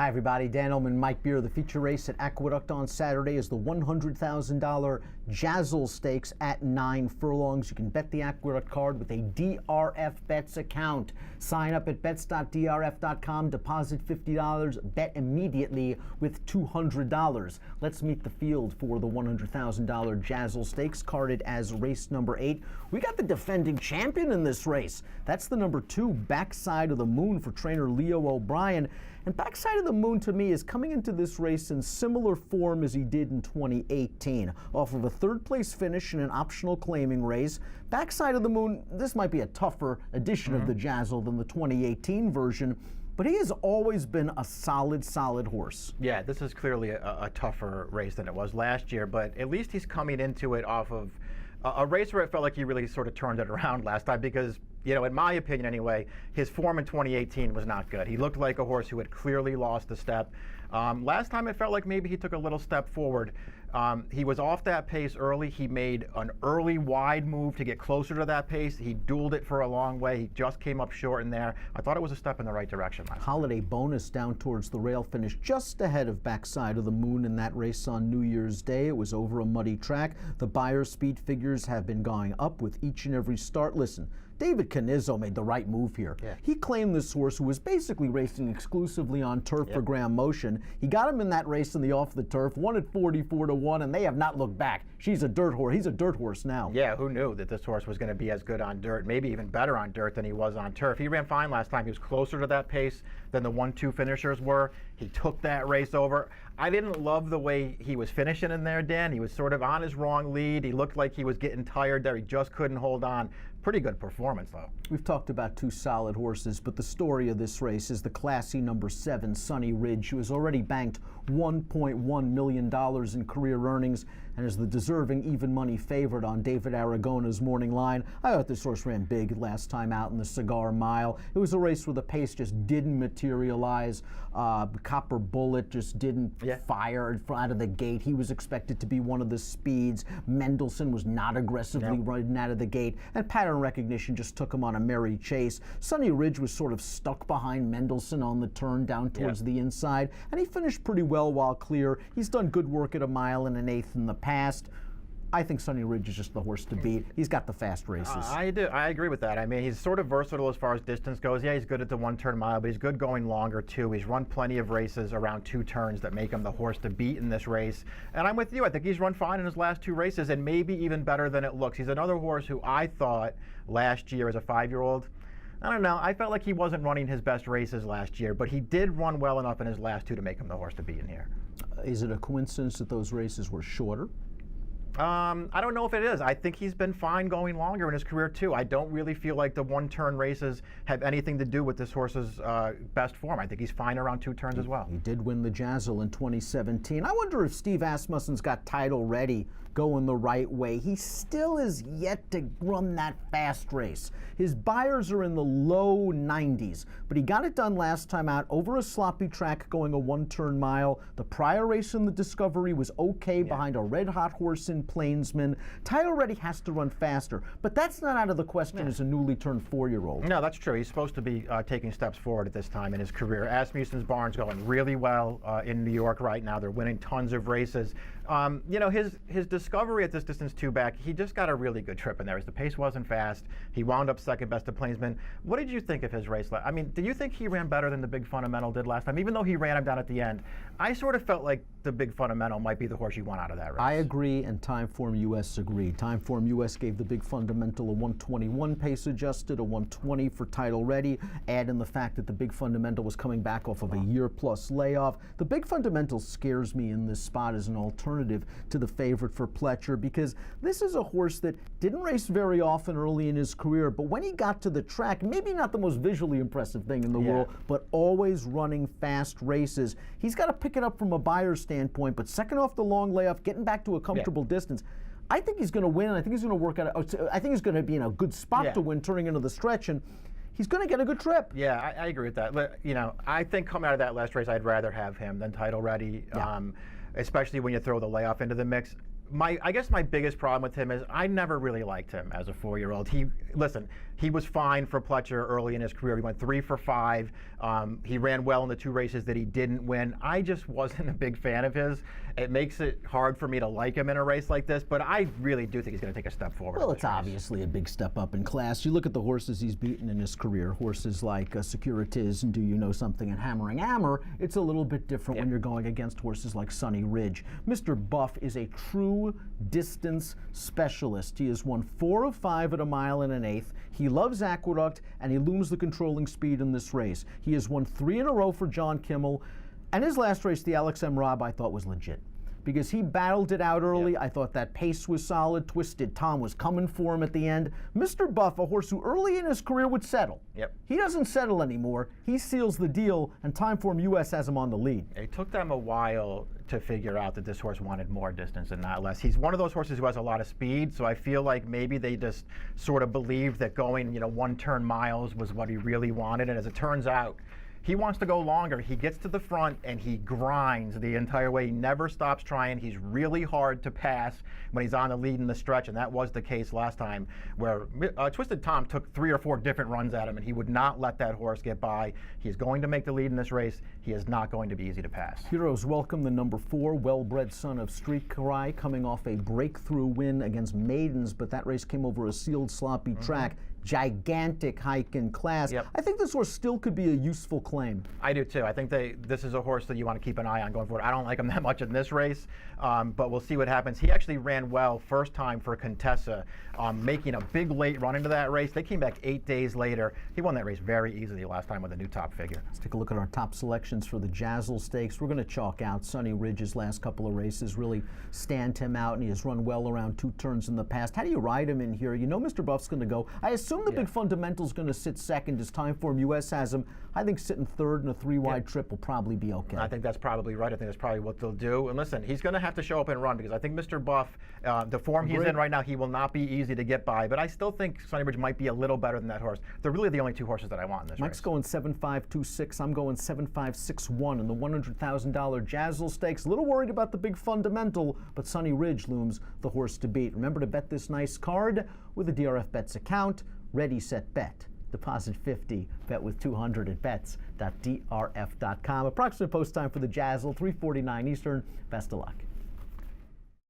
Hi everybody, Dan Illman, Mike Beer. The feature race at Aqueduct on Saturday is the $100,000 Jazil Stakes at 9 furlongs. You can bet the Aqueduct card with a DRF Bets account. Sign up at bets.drf.com, deposit $50, bet immediately with $200. Let's meet the field for the $100,000 Jazil Stakes, carded as race number 8. We got the defending champion in this race. That's the number 2, Backside of the Moon, for trainer Leo O'Brien. And Backside of the Moon, to me, is coming into this race in similar form as he did in 2018. Off of a third-place finish in an optional claiming race, Backside of the Moon, this might be a tougher edition of the Jazil than the 2018 version, but he has always been a solid horse. Yeah, this is clearly a tougher race than it was last year, but at least he's coming into it off of a race where it felt like he really sort of turned it around last time because, you know, in my opinion anyway, his form in 2018 was not good. He looked like a horse who had clearly lost a step. Last time it felt like maybe he took a little step forward. He was off that pace early. He made an early wide move to get closer to that pace. He dueled it for a long way. He just came up short in there. I thought it was a step in the right direction last time. Holiday bonus down towards the rail, finished just ahead of Backside of the Moon in that race on New Year's Day. It was over a muddy track. The Beyer speed figures have been going up with each and every start. Listen, David Canizzo made the right move here. Yeah. He claimed this horse, who was basically racing exclusively on turf for Graham Motion. He got him in that race in the off the turf, won at 44-1, and they have not looked back. She's a dirt horse. He's a dirt horse now. Yeah, who knew that this horse was going to be as good on dirt, maybe even better on dirt than he was on turf. He ran fine last time. He was closer to that pace than the 1-2 finishers were. He took that race over. I didn't love the way he was finishing in there, Dan. He was sort of on his wrong lead. He looked like he was getting tired there. He just couldn't hold on. Pretty good performance, though. We've talked about two solid horses, but the story of this race is the classy number 7, Sunny Ridge, who has already banked $1.1 million in career earnings and is the deserving even money favorite on David Aragona's morning line. I thought this horse ran big last time out in the Cigar Mile. It was a race where the pace just didn't materialize. Copper Bullet just didn't fire out of the gate. He was expected to be one of the speeds. Mendelssohn was not aggressively running out of the gate, and pattern recognition just took him on a merry chase. Sunny Ridge was sort of stuck behind Mendelssohn on the turn down towards the inside, and he finished pretty well while clear. He's done good work at 1 1/8 in the past. I think Sunny Ridge is just the horse to beat. He's got the fast races. I do. I agree with that. I mean, he's sort of versatile as far as distance goes. Yeah, he's good at the 1-turn mile, but he's good going longer, too. He's run plenty of races around 2 turns that make him the horse to beat in this race. And I'm with you. I think he's run fine in his last 2 races, and maybe even better than it looks. He's another horse who I thought last year as a 5-year-old, I don't know, I felt like he wasn't running his best races last year, but he did run well enough in his last 2 to make him the horse to beat in here. Is it a coincidence that those races were shorter? I don't know if it is. I think he's been fine going longer in his career, too. I don't really feel like the 1-turn races have anything to do with this horse's best form. I think he's fine around 2 turns as well. He did win the Jazil in 2017. I wonder if Steve Asmussen's got title ready, going the right way. He still is yet to run that fast race. His Beyers are in the low 90s, but he got it done last time out over a sloppy track going a 1-turn mile. The prior race in the Discovery was okay behind a red-hot horse in Plainsman. Title ready has to run faster, but that's not out of the question as a newly turned 4-year-old. No, that's true. He's supposed to be taking steps forward at this time in his career. Asmussen's barn's going really well in New York right now. They're winning tons of races. You know, his Discovery at this distance 2 back, he just got a really good trip in there. The pace wasn't fast. He wound up second best to Plainsman. What did you think of his race? I mean, do you think he ran better than the Big Fundamental did last time? Even though he ran him down at the end, I sort of felt like the Big Fundamental might be the horse you want out of that race. I agree, and Timeform US agreed. Timeform US gave the Big Fundamental a 121 pace adjusted, a 120 for title ready. Add in the fact that the Big Fundamental was coming back off of a year-plus layoff. The Big Fundamental scares me in this spot as an alternative to the favorite for Pletcher, because this is a horse that didn't race very often early in his career, but when he got to the track, maybe not the most visually impressive thing in the world, but always running fast races. He's got to pick it up from a Beyer standpoint, but second off the long layoff, getting back to a comfortable distance. I think he's going to win, and I think he's going to work out. I think he's going to be in a good spot to win, turning into the stretch, and he's going to get a good trip. Yeah, I agree with that. You know, I think coming out of that last race, I'd rather have him than title ready, especially when you throw the layoff into the mix. I guess my biggest problem with him is I never really liked him as a 4-year-old. He was fine for Pletcher early in his career. He went 3 for 5. He ran well in the 2 races that he didn't win. I just wasn't a big fan of his. It makes it hard for me to like him in a race like this, but I really do think he's going to take a step forward. Well, it's obviously a big step up in class. You look at the horses he's beaten in his career, horses like Securities and Do You Know Something and Hammering Hammer. It's a little bit different when you're going against horses like Sunny Ridge. Mr. Buff is a true distance specialist. He has won 4 of 5 at a mile and an eighth. He loves Aqueduct, and he looms the controlling speed in this race. He has won 3 in a row for John Kimmel, and his last race, the Alex M. Robb, I thought was legit, because he battled it out early. I thought that pace was solid. Twisted Tom was coming for him at the end. Mr. Buff, a horse who early in his career would settle. He doesn't settle anymore. He seals the deal, and Timeform US has him on the lead. It took them a while to figure out that this horse wanted more distance and not less. He's one of those horses who has a lot of speed, so I feel like maybe they just sort of believed that going, 1-turn miles was what he really wanted, and as it turns out, he wants to go longer. He gets to the front and he grinds the entire way. He never stops trying. He's really hard to pass when he's on the lead in the stretch, and that was the case last time, where Twisted Tom took 3 or 4 different runs at him, and he would not let that horse get by. He's going to make the lead in this race. He is not going to be easy to pass. Heroes welcome the number 4, well-bred son of Street Cry, coming off a breakthrough win against Maidens, but that race came over a sealed, sloppy track. Gigantic hike in class. I think this horse still could be a useful claim. I do too. I think this is a horse that you want to keep an eye on going forward. I don't like him that much in this race, but we'll see what happens. He actually ran well first time for Contessa, making a big late run into that race. They came back 8 days later. He won that race very easily last time with a new top figure. Let's take a look at our top selections for the Jazil Stakes. We're going to chalk out Sunny Ridge's last couple of races, really stand him out, and he has run well around 2 turns in the past. How do you ride him in here? You know Mr. Buff's going to go. I assume the big fundamental's going to sit second as Timeform US has him. I think sitting third in a 3-wide trip will probably be okay. I think that's probably right. I think that's probably what they'll do. And listen, he's going to have to show up and run, because I think Mr. Buff, the form he's in right now, he will not be easy to get by. But I still think Sunny Ridge might be a little better than that horse. They're really the only 2 horses that I want in this Mike's race. going 7.526. I'm going 7.561 in the $100,000 Jazil Stakes. A little worried about the big fundamental, but Sunny Ridge looms the horse to beat. Remember to bet this nice card with a DRF Bets account. Ready, set, bet. Deposit 50, bet with 200 at bets.drf.com. Approximate post time for the Jazil, 3:49 Eastern. Best of luck.